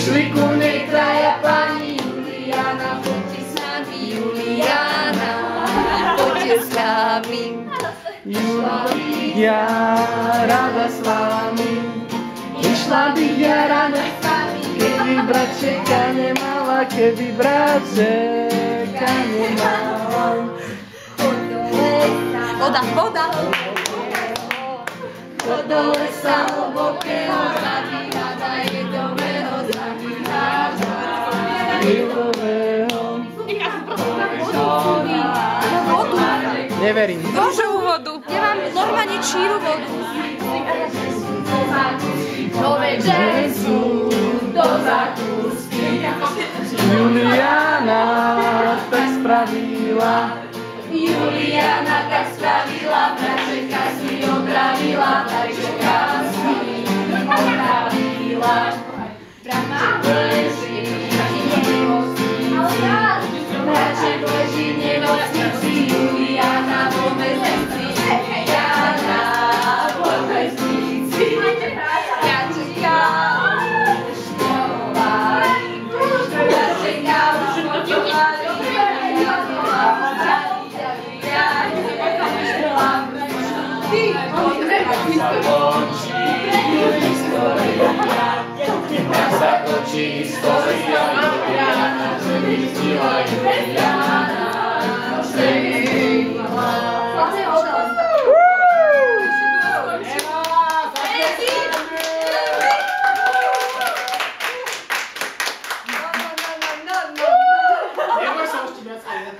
Išli ku nej traja pani Juliana, poďte s nami Juliana, poďte s nami. Ja rada s vami, išla bych ja rada s vami, keby bratčeka nemala, keby bratčeka nemala. Voda, voda. Do lesa hlbokého zabíhada, jedového zabíhada. Jedového. Neverím. Božovú vodu. Ja mám normálne číru vodu. Do večere sú do zakúsky. Juliana tak spravila. Juliana tak spravila, bratčeka si opravila, bratčeka si opravila. Bratček leží v nemocnici, bratček leží v nemocnici, Juliana vo väznici, Juliana vo väznici. Ja čekám, už pohovali, bratčeka už pohovali. Sa točí história Juliana, že vyzdila Juliana, že vyzdila. Neboj sa ešte viac aj na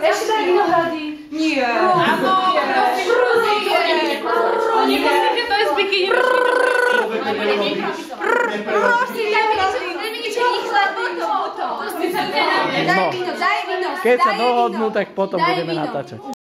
Ešte daj vinohrady. Nie. Áno, prosím, nemusíte to je z bikini. Prosím, daj mi niečo rýchle, potom. Daj víno, daj víno. Keď sa dohodnú, tak potom budeme natáčať.